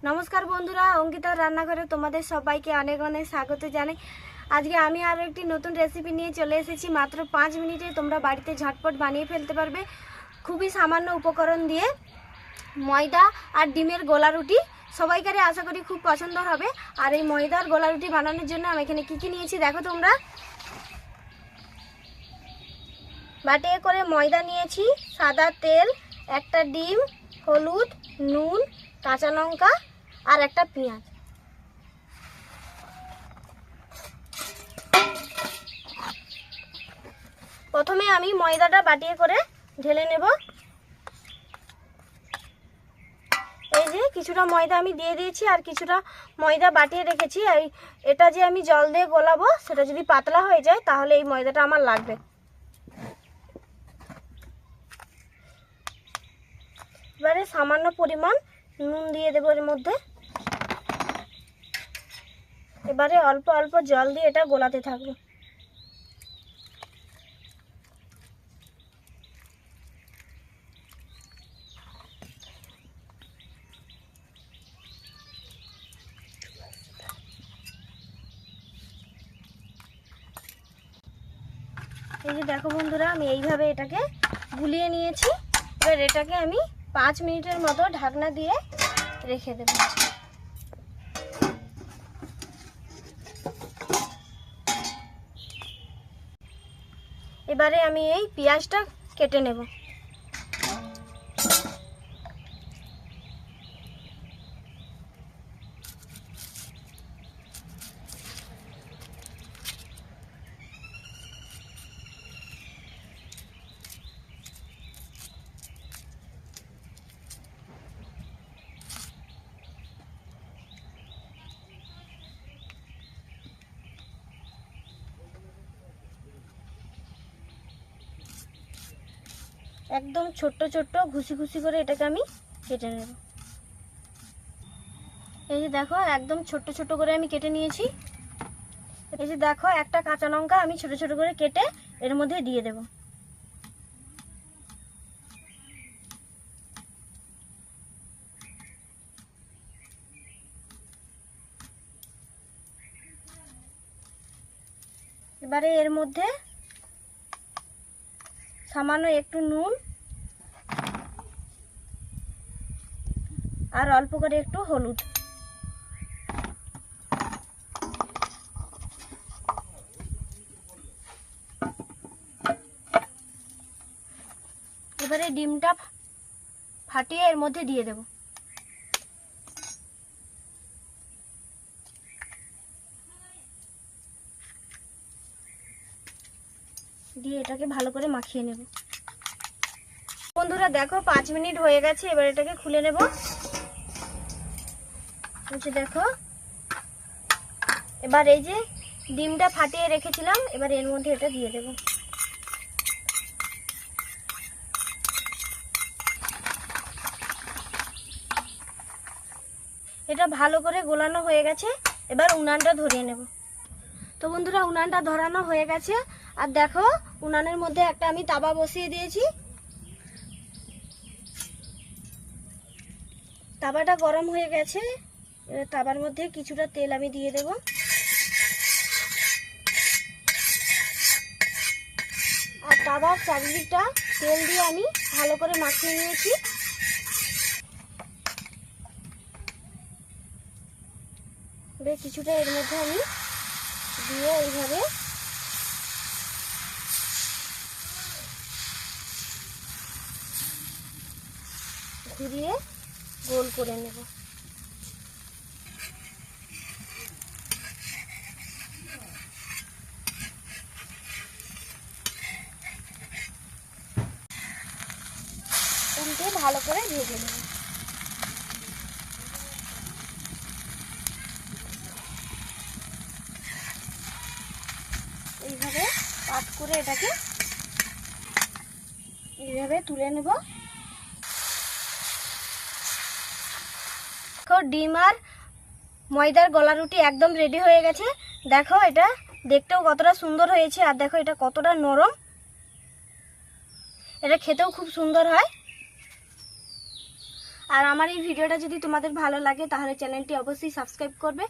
নমস্কার বন্ধুরা, অঙ্কিতার রান্নাঘরে তোমাদের সবাইকে অনেক অনেক স্বাগত জানাই। আজকে আমি আরও একটি নতুন রেসিপি নিয়ে চলে এসেছি। মাত্র 5 মিনিটে তোমরা বাড়িতে ঝটপট বানিয়ে ফেলতে পারবে খুবই সামান্য উপকরণ দিয়ে ময়দা আর ডিমের গোলা রুটি। সবাইকারই আশা করি খুব পছন্দ হবে। আর এই ময়দার গোলা রুটি বানানোর জন্য আমি এখানে কী নিয়েছি দেখো তোমরা। বাটিয়ে করে ময়দা নিয়েছি, সাদা তেল, একটা ডিম, হলুদ, নুন, কাঁচা লঙ্কা আর একটা পেঁয়াজ। প্রথমে আমি ময়দাটা বাটিয়ে করে ঢেলে নেব। এই যে কিছুটা ময়দা আমি দিয়ে দিয়েছি আর কিছুটা ময়দা বাটিয়ে রেখেছি। এটা যে আমি জল দিয়ে গোলাবো, সেটা যদি পাতলা হয়ে যায় তাহলে এই ময়দাটা আমার লাগবে। এবারে সামান্য পরিমাণ নুন দিয়ে দেবো এর মধ্যে। এবারে অল্প অল্প জল দিয়ে এটা গোলাতে থাকবো। এই যে দেখো বন্ধুরা, আমি এইভাবে এটাকে গুলিয়ে নিয়েছি। এবার এটাকে আমি 5 মিনিটের মতো ঢাকনা দিয়ে রেখে দেব। এবারে আমি এই পেঁয়াজটা কেটে নেব। একদম ছোট্ট ছোট্ট ঘুষি ঘুষি করে এটাকে আমি কেটে নেব। এই যে দেখো, একদম ছোট্ট ছোট্ট করে আমি কেটে নিয়েছি। এই যে দেখো, একটা কাঁচা লঙ্কা আমি ছোট ছোট করে কেটে এর মধ্যে দিয়ে দেব। এবারে এর মধ্যে সামান্য একটু নুন আর অল্প করে একটু হলুদ। এবারে ডিমটা ফাটিয়ে এর মধ্যে দিয়ে দেব। দিয়ে এটাকে ভালো করে মাখিয়ে নেব। বন্ধুরা দেখো, 5 মিনিট হয়ে গেছে। এবার এটাকে খুলে নেব। দেখো, এবার এই যে ডিমটা ফাটিয়ে রেখেছিলাম, এবার এর মধ্যে এটা দিয়ে দেব। এটা ভালো করে গোলানো হয়ে গেছে। এবার উনানটা ধরিয়ে নেব। তো বন্ধুরা, উনানটা ধরানো হয়ে গেছে। আর দেখো, উনানের মধ্যে একটা আমি তাওয়া বসিয়ে দিয়েছি। তাওয়াটা গরম হয়ে গেছে। এবার তাওয়ার মধ্যে কিছুটা তেল আমি দিয়ে দেব। আর তাওয়ার চারিদিকটা তেল দিয়ে আমি ভালো করে মাখিয়ে নিয়েছি। এবার কিছুটা এর মধ্যে আমি দিয়ে এইভাবে ঘুরিয়ে গোল করে নেব। উল্টে ভালো করে ভেজে নেব। এইভাবে পাট করে এটাকে এইভাবে তুলে নেব। ডিম আর ময়দার গলা রুটি একদম রেডি হয়ে গেছে। দেখো, এটা দেখতেও কতটা সুন্দর হয়েছে। আর দেখো, এটা কতটা নরম। এটা খেতেও খুব সুন্দর হয়। আর আমার এই ভিডিওটা যদি তোমাদের ভালো লাগে তাহলে চ্যানেলটি অবশ্যই সাবস্ক্রাইব করবে।